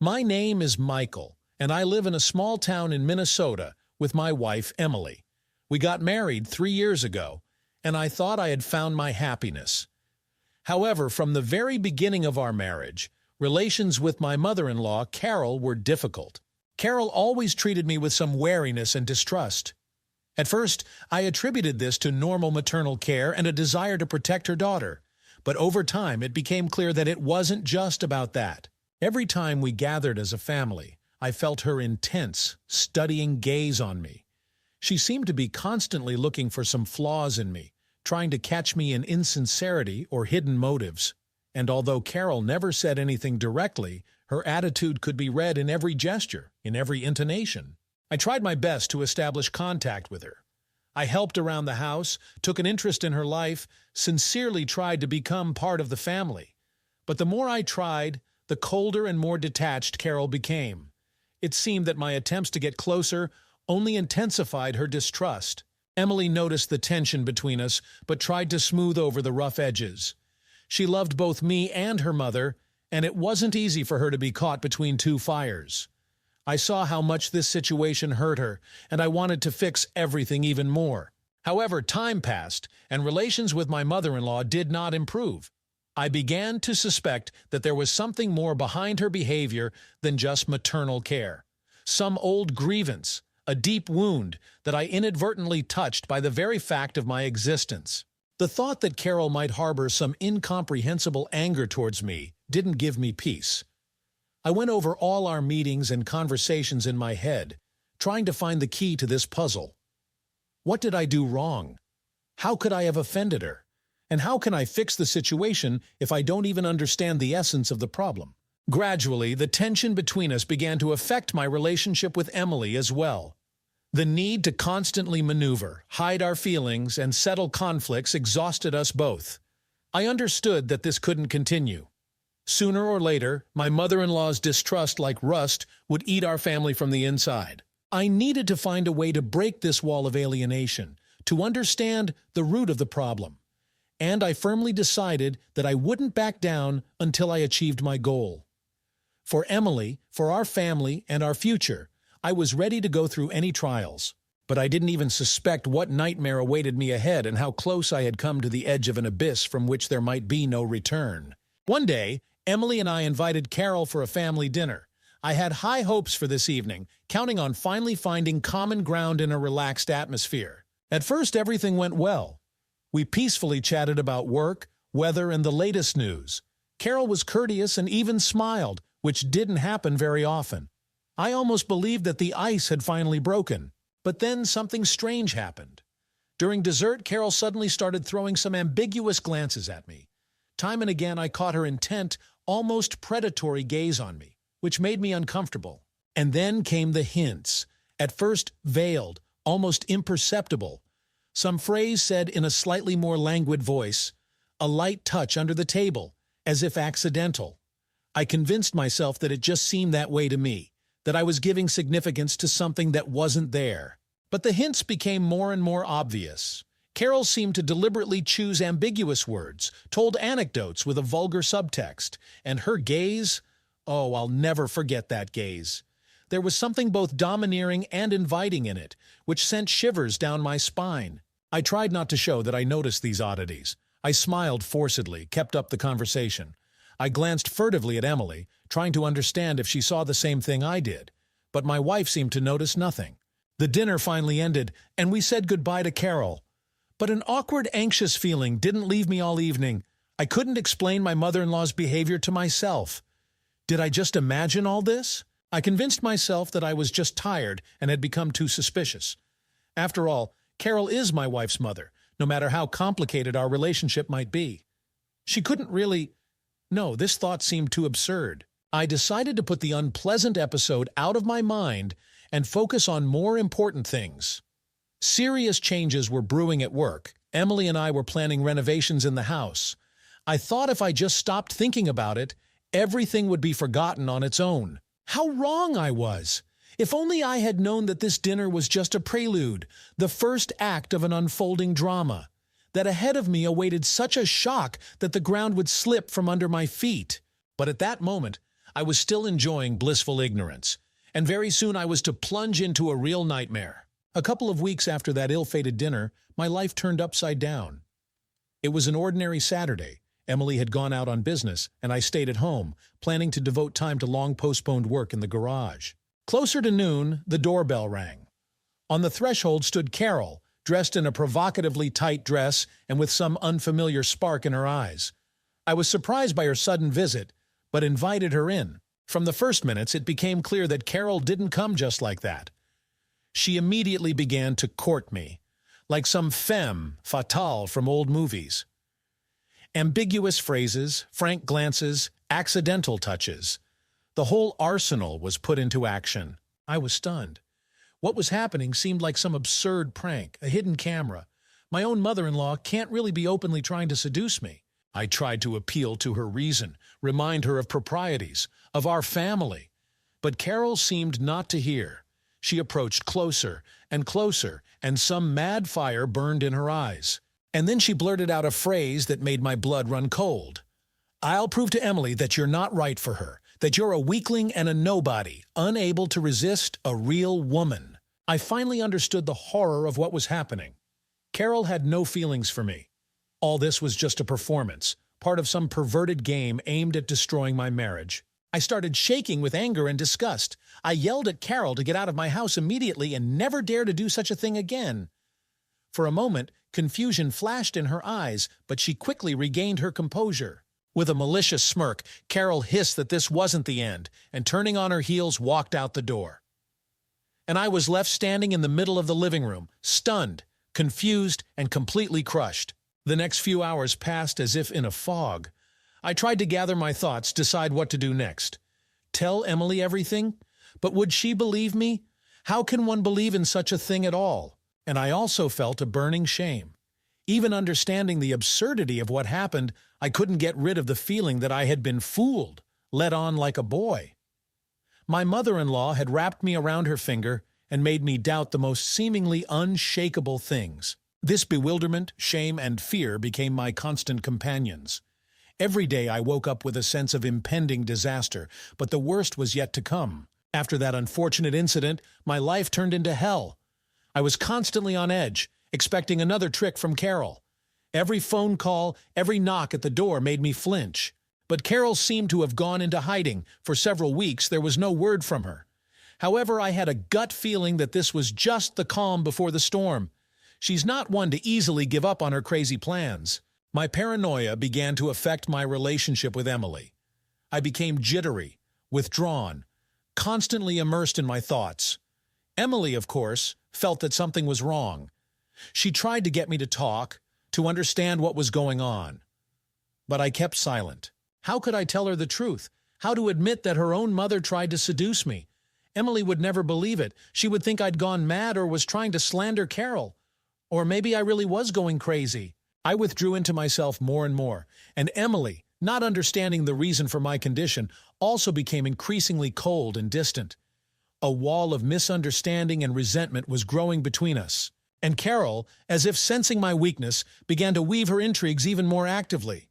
My name is Michael, and I live in a small town in Minnesota with my wife, Emily. We got married 3 years ago, and I thought I had found my happiness. However, from the very beginning of our marriage, relations with my mother-in-law, Carol, were difficult. Carol always treated me with some wariness and distrust. At first, I attributed this to normal maternal care and a desire to protect her daughter. But over time, it became clear that it wasn't just about that. Every time we gathered as a family, I felt her intense, studying gaze on me. She seemed to be constantly looking for some flaws in me, trying to catch me in insincerity or hidden motives. And although Carol never said anything directly, her attitude could be read in every gesture, in every intonation. I tried my best to establish contact with her. I helped around the house, took an interest in her life, sincerely tried to become part of the family. But the more I tried, the colder and more detached Carol became. It seemed that my attempts to get closer only intensified her distrust. Emily noticed the tension between us, but tried to smooth over the rough edges. She loved both me and her mother, and it wasn't easy for her to be caught between two fires. I saw how much this situation hurt her, and I wanted to fix everything even more. However, time passed, and relations with my mother-in-law did not improve. I began to suspect that there was something more behind her behavior than just maternal care. Some old grievance, a deep wound that I inadvertently touched by the very fact of my existence. The thought that Carol might harbor some incomprehensible anger towards me didn't give me peace. I went over all our meetings and conversations in my head, trying to find the key to this puzzle. What did I do wrong? How could I have offended her? And how can I fix the situation if I don't even understand the essence of the problem? Gradually, the tension between us began to affect my relationship with Emily as well. The need to constantly maneuver, hide our feelings, and settle conflicts exhausted us both. I understood that this couldn't continue. Sooner or later, my mother-in-law's distrust, like rust, would eat our family from the inside. I needed to find a way to break this wall of alienation, to understand the root of the problem. And I firmly decided that I wouldn't back down until I achieved my goal. For Emily, for our family, and our future, I was ready to go through any trials. But I didn't even suspect what nightmare awaited me ahead and how close I had come to the edge of an abyss from which there might be no return. One day, Emily and I invited Carol for a family dinner. I had high hopes for this evening, counting on finally finding common ground in a relaxed atmosphere. At first, everything went well. We peacefully chatted about work, weather, and the latest news. Carol was courteous and even smiled, which didn't happen very often. I almost believed that the ice had finally broken. But then something strange happened. During dessert, Carol suddenly started throwing some ambiguous glances at me. Time and again, I caught her intent, almost predatory gaze on me, which made me uncomfortable. And then came the hints, at first veiled, almost imperceptible. Some phrase said in a slightly more languid voice, a light touch under the table, as if accidental. I convinced myself that it just seemed that way to me, that I was giving significance to something that wasn't there. But the hints became more and more obvious. Carol seemed to deliberately choose ambiguous words, told anecdotes with a vulgar subtext, and her gaze, oh, I'll never forget that gaze. There was something both domineering and inviting in it, which sent shivers down my spine. I tried not to show that I noticed these oddities. I smiled forcedly, kept up the conversation. I glanced furtively at Emily, trying to understand if she saw the same thing I did. But my wife seemed to notice nothing. The dinner finally ended, and we said goodbye to Carol. But an awkward, anxious feeling didn't leave me all evening. I couldn't explain my mother-in-law's behavior to myself. Did I just imagine all this? I convinced myself that I was just tired and had become too suspicious. After all, Carol is my wife's mother, no matter how complicated our relationship might be. She couldn't really... No, this thought seemed too absurd. I decided to put the unpleasant episode out of my mind and focus on more important things. Serious changes were brewing at work. Emily and I were planning renovations in the house. I thought if I just stopped thinking about it, everything would be forgotten on its own. How wrong I was! If only I had known that this dinner was just a prelude, the first act of an unfolding drama, that ahead of me awaited such a shock that the ground would slip from under my feet. But at that moment, I was still enjoying blissful ignorance, and very soon I was to plunge into a real nightmare. A couple of weeks after that ill-fated dinner, my life turned upside down. It was an ordinary Saturday. Emily had gone out on business, and I stayed at home, planning to devote time to long-postponed work in the garage. Closer to noon, the doorbell rang. On the threshold stood Carol, dressed in a provocatively tight dress and with some unfamiliar spark in her eyes. I was surprised by her sudden visit, but invited her in. From the first minutes, it became clear that Carol didn't come just like that. She immediately began to court me, like some femme fatale from old movies. Ambiguous phrases, frank glances, accidental touches. The whole arsenal was put into action. I was stunned. What was happening seemed like some absurd prank, a hidden camera. My own mother-in-law can't really be openly trying to seduce me. I tried to appeal to her reason, remind her of proprieties, of our family. But Carol seemed not to hear. She approached closer, and some mad fire burned in her eyes. And then she blurted out a phrase that made my blood run cold. "I'll prove to Emily that you're not right for her, that you're a weakling and a nobody, unable to resist a real woman." I finally understood the horror of what was happening. Carol had no feelings for me. All this was just a performance, part of some perverted game aimed at destroying my marriage. I started shaking with anger and disgust. I yelled at Carol to get out of my house immediately and never dare to do such a thing again. For a moment, confusion flashed in her eyes, but she quickly regained her composure. With a malicious smirk, Carol hissed that this wasn't the end, and turning on her heels, walked out the door. And I was left standing in the middle of the living room, stunned, confused, and completely crushed. The next few hours passed as if in a fog. I tried to gather my thoughts, decide what to do next. Tell Emily everything? But would she believe me? How can one believe in such a thing at all? And I also felt a burning shame. Even understanding the absurdity of what happened, I couldn't get rid of the feeling that I had been fooled, led on like a boy. My mother-in-law had wrapped me around her finger and made me doubt the most seemingly unshakable things. This bewilderment, shame, and fear became my constant companions. Every day I woke up with a sense of impending disaster, but the worst was yet to come. After that unfortunate incident, my life turned into hell. I was constantly on edge, expecting another trick from Carol. Every phone call, every knock at the door made me flinch. But Carol seemed to have gone into hiding. For several weeks, there was no word from her. However, I had a gut feeling that this was just the calm before the storm. She's not one to easily give up on her crazy plans. My paranoia began to affect my relationship with Emily. I became jittery, withdrawn, constantly immersed in my thoughts. Emily, of course, felt that something was wrong. She tried to get me to talk, to understand what was going on. But I kept silent. How could I tell her the truth? How to admit that her own mother tried to seduce me? Emily would never believe it. She would think I'd gone mad or was trying to slander Carol. Or maybe I really was going crazy. I withdrew into myself more and more, and Emily, not understanding the reason for my condition, also became increasingly cold and distant. A wall of misunderstanding and resentment was growing between us. And Carol, as if sensing my weakness, began to weave her intrigues even more actively.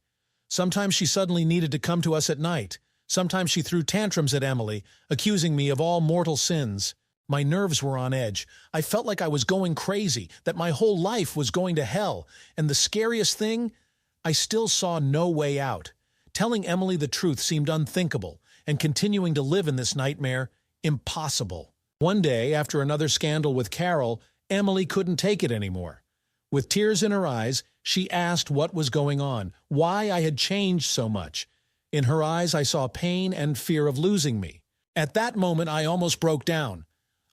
Sometimes she suddenly needed to come to us at night. Sometimes she threw tantrums at Emily, accusing me of all mortal sins. My nerves were on edge. I felt like I was going crazy, that my whole life was going to hell. And the scariest thing, I still saw no way out. Telling Emily the truth seemed unthinkable, and continuing to live in this nightmare, impossible. One day, after another scandal with Carol, Emily couldn't take it anymore. With tears in her eyes, she asked what was going on, why I had changed so much. In her eyes, I saw pain and fear of losing me. At that moment, I almost broke down.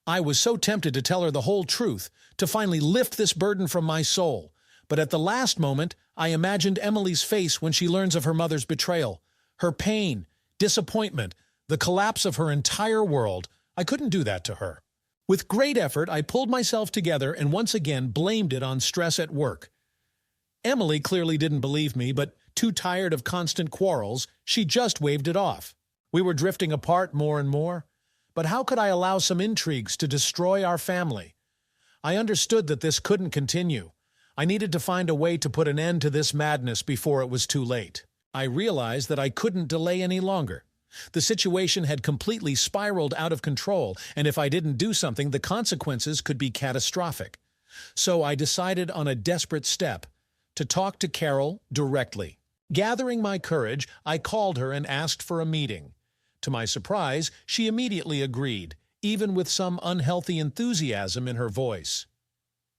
I was so tempted to tell her the whole truth, to finally lift this burden from my soul. But at the last moment, I imagined Emily's face when she learns of her mother's betrayal. Her pain, disappointment, the collapse of her entire world. I couldn't do that to her. With great effort, I pulled myself together and once again blamed it on stress at work. Emily clearly didn't believe me, but too tired of constant quarrels, she just waved it off. We were drifting apart more and more. But how could I allow some intrigues to destroy our family? I understood that this couldn't continue. I needed to find a way to put an end to this madness before it was too late. I realized that I couldn't delay any longer. The situation had completely spiraled out of control, and if I didn't do something, the consequences could be catastrophic. So I decided on a desperate step, to talk to Carol directly. Gathering my courage, I called her and asked for a meeting. To my surprise, she immediately agreed, even with some unhealthy enthusiasm in her voice.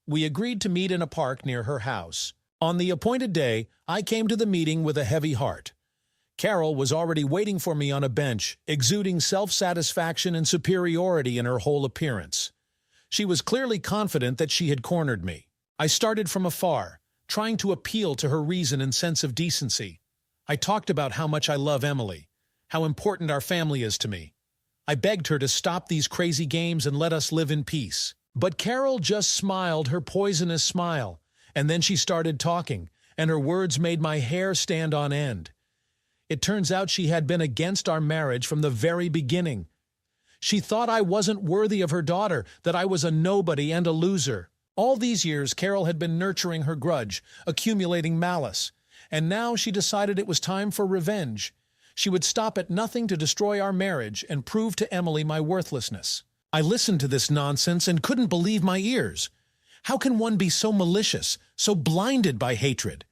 We agreed to meet in a park near her house. On the appointed day, I came to the meeting with a heavy heart. Carol was already waiting for me on a bench, exuding self-satisfaction and superiority in her whole appearance. She was clearly confident that she had cornered me. I started from afar, trying to appeal to her reason and sense of decency. I talked about how much I love Emily, how important our family is to me. I begged her to stop these crazy games and let us live in peace. But Carol just smiled her poisonous smile, and then she started talking, and her words made my hair stand on end. It turns out she had been against our marriage from the very beginning. She thought I wasn't worthy of her daughter, that I was a nobody and a loser. All these years, Carol had been nurturing her grudge, accumulating malice, and now she decided it was time for revenge. She would stop at nothing to destroy our marriage and prove to Emily my worthlessness. I listened to this nonsense and couldn't believe my ears. How can one be so malicious, so blinded by hatred?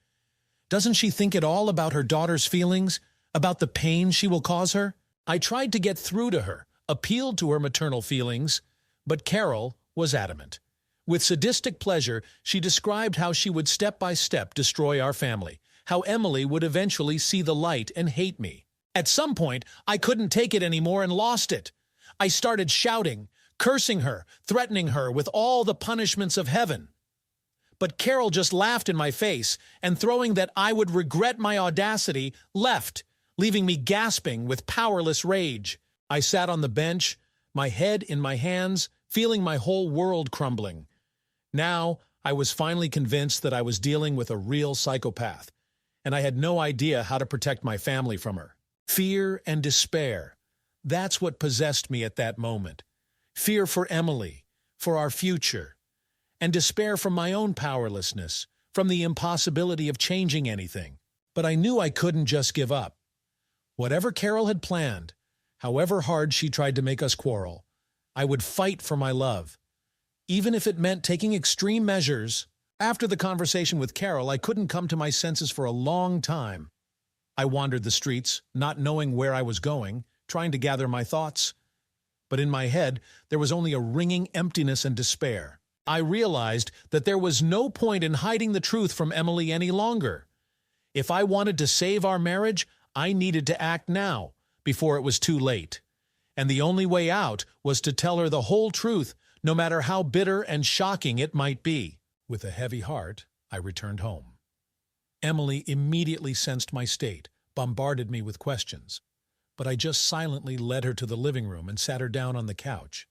Doesn't she think at all about her daughter's feelings, about the pain she will cause her? I tried to get through to her, appealed to her maternal feelings, but Carol was adamant. With sadistic pleasure, she described how she would step by step destroy our family, how Emily would eventually see the light and hate me. At some point, I couldn't take it anymore and lost it. I started shouting, cursing her, threatening her with all the punishments of heaven. But Carol just laughed in my face, and throwing that I would regret my audacity, left, leaving me gasping with powerless rage. I sat on the bench, my head in my hands, feeling my whole world crumbling. Now, I was finally convinced that I was dealing with a real psychopath, and I had no idea how to protect my family from her. Fear and despair. That's what possessed me at that moment. Fear for Emily, for our future, and despair from my own powerlessness, from the impossibility of changing anything. But I knew I couldn't just give up. Whatever Carol had planned, however hard she tried to make us quarrel, I would fight for my love, even if it meant taking extreme measures. After the conversation with Carol, I couldn't come to my senses for a long time. I wandered the streets, not knowing where I was going, trying to gather my thoughts. But in my head, there was only a ringing emptiness and despair. I realized that there was no point in hiding the truth from Emily any longer. If I wanted to save our marriage, I needed to act now, before it was too late. And the only way out was to tell her the whole truth, no matter how bitter and shocking it might be. With a heavy heart, I returned home. Emily immediately sensed my state, bombarded me with questions. But I just silently led her to the living room and sat her down on the couch.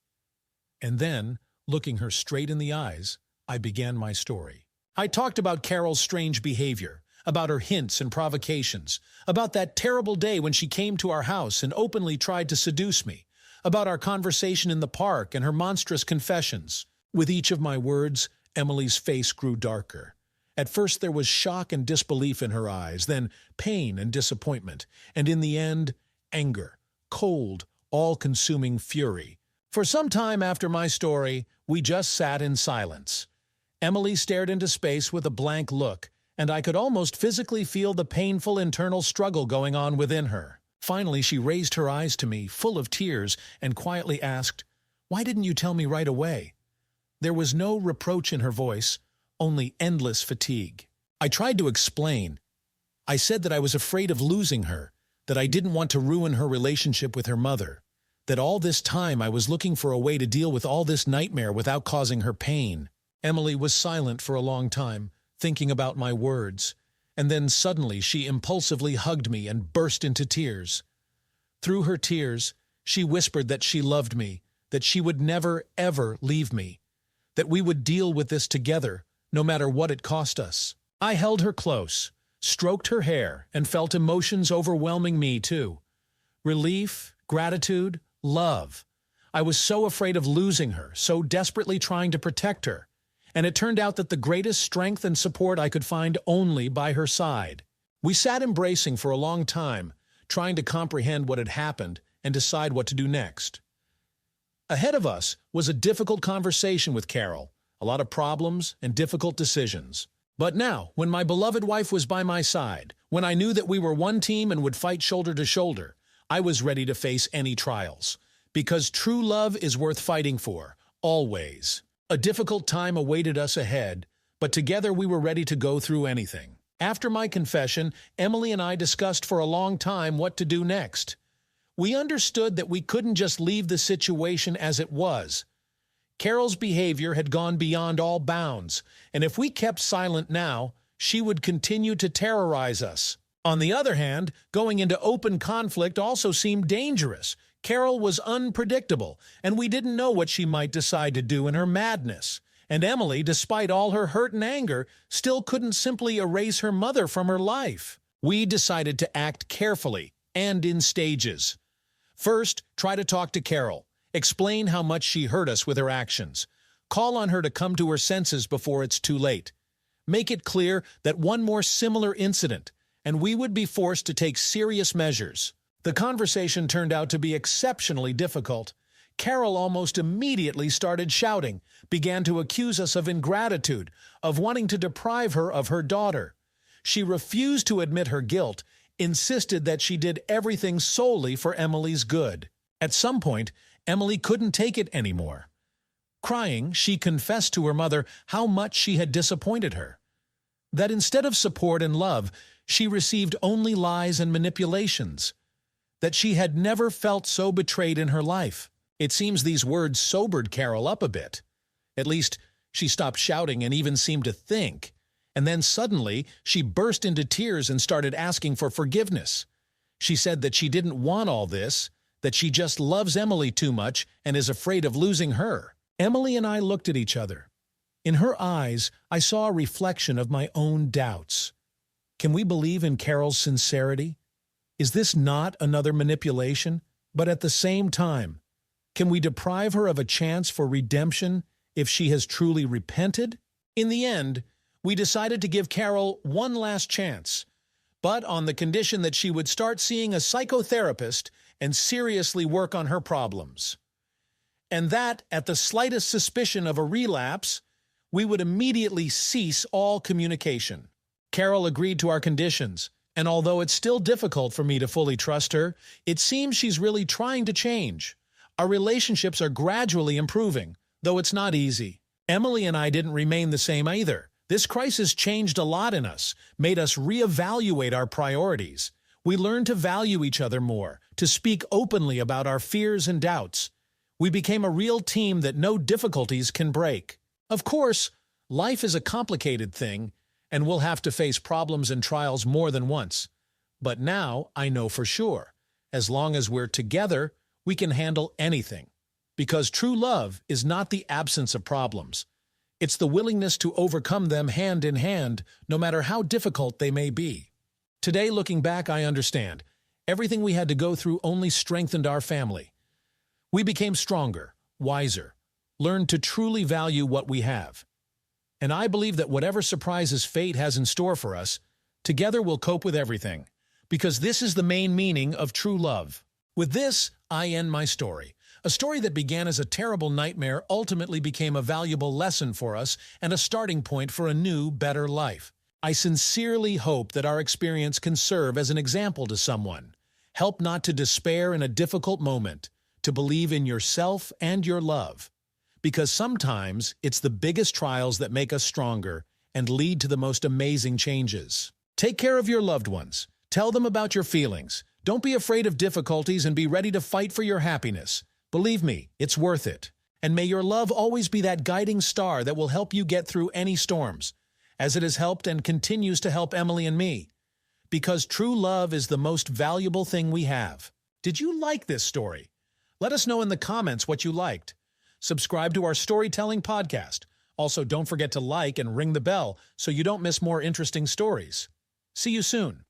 And then, looking her straight in the eyes, I began my story. I talked about Carol's strange behavior, about her hints and provocations, about that terrible day when she came to our house and openly tried to seduce me, about our conversation in the park and her monstrous confessions. With each of my words, Emily's face grew darker. At first there was shock and disbelief in her eyes, then pain and disappointment, and in the end, anger, cold, all-consuming fury. For some time after my story, we just sat in silence. Emily stared into space with a blank look, and I could almost physically feel the painful internal struggle going on within her. Finally, she raised her eyes to me, full of tears, and quietly asked, "Why didn't you tell me right away?" There was no reproach in her voice, only endless fatigue. I tried to explain. I said that I was afraid of losing her, that I didn't want to ruin her relationship with her mother, that all this time I was looking for a way to deal with all this nightmare without causing her pain. Emily was silent for a long time, thinking about my words, and then suddenly she impulsively hugged me and burst into tears. Through her tears, she whispered that she loved me, that she would never, ever leave me, that we would deal with this together, no matter what it cost us. I held her close, stroked her hair, and felt emotions overwhelming me too. Relief, gratitude, love. I was so afraid of losing her, so desperately trying to protect her. And it turned out that the greatest strength and support I could find only by her side. We sat embracing for a long time, trying to comprehend what had happened and decide what to do next. Ahead of us was a difficult conversation with Carol, a lot of problems and difficult decisions. But now, when my beloved wife was by my side, when I knew that we were one team and would fight shoulder to shoulder, I was ready to face any trials. Because true love is worth fighting for, always. A difficult time awaited us ahead, but together we were ready to go through anything. After my confession, Emily and I discussed for a long time what to do next. We understood that we couldn't just leave the situation as it was. Carol's behavior had gone beyond all bounds, and if we kept silent now, she would continue to terrorize us. On the other hand, going into open conflict also seemed dangerous. Carol was unpredictable, and we didn't know what she might decide to do in her madness. And Emily, despite all her hurt and anger, still couldn't simply erase her mother from her life. We decided to act carefully and in stages. First, try to talk to Carol. Explain how much she hurt us with her actions. Call on her to come to her senses before it's too late. Make it clear that one more similar incident, and we would be forced to take serious measures. The conversation turned out to be exceptionally difficult. Carol almost immediately started shouting, began to accuse us of ingratitude, of wanting to deprive her of her daughter. She refused to admit her guilt, insisted that she did everything solely for Emily's good. At some point, Emily couldn't take it anymore. Crying, she confessed to her mother how much she had disappointed her. That instead of support and love, she received only lies and manipulations. That she had never felt so betrayed in her life. It seems these words sobered Carol up a bit. At least, she stopped shouting and even seemed to think. And then suddenly, she burst into tears and started asking for forgiveness. She said that she didn't want all this, that she just loves Emily too much and is afraid of losing her. Emily and I looked at each other. In her eyes, I saw a reflection of my own doubts. Can we believe in Carol's sincerity? Is this not another manipulation? But at the same time, can we deprive her of a chance for redemption if she has truly repented? In the end, we decided to give Carol one last chance, but on the condition that she would start seeing a psychotherapist and seriously work on her problems. And that, at the slightest suspicion of a relapse, we would immediately cease all communication. Carol agreed to our conditions, and although it's still difficult for me to fully trust her, it seems she's really trying to change. Our relationships are gradually improving, though it's not easy. Emily and I didn't remain the same either. This crisis changed a lot in us, made us reevaluate our priorities. We learned to value each other more, to speak openly about our fears and doubts. We became a real team that no difficulties can break. Of course, life is a complicated thing, and we'll have to face problems and trials more than once. But now I know for sure, as long as we're together, we can handle anything. Because true love is not the absence of problems. It's the willingness to overcome them hand in hand, no matter how difficult they may be. Today, looking back, I understand. Everything we had to go through only strengthened our family. We became stronger, wiser, learned to truly value what we have. And I believe that whatever surprises fate has in store for us, together we'll cope with everything. Because this is the main meaning of true love. With this, I end my story. A story that began as a terrible nightmare ultimately became a valuable lesson for us and a starting point for a new, better life. I sincerely hope that our experience can serve as an example to someone. Help not to despair in a difficult moment, to believe in yourself and your love. Because sometimes it's the biggest trials that make us stronger and lead to the most amazing changes. Take care of your loved ones. Tell them about your feelings. Don't be afraid of difficulties and be ready to fight for your happiness. Believe me, it's worth it. And may your love always be that guiding star that will help you get through any storms, as it has helped and continues to help Emily and me. Because true love is the most valuable thing we have. Did you like this story? Let us know in the comments what you liked. Subscribe to our storytelling podcast. Also, don't forget to like and ring the bell so you don't miss more interesting stories. See you soon.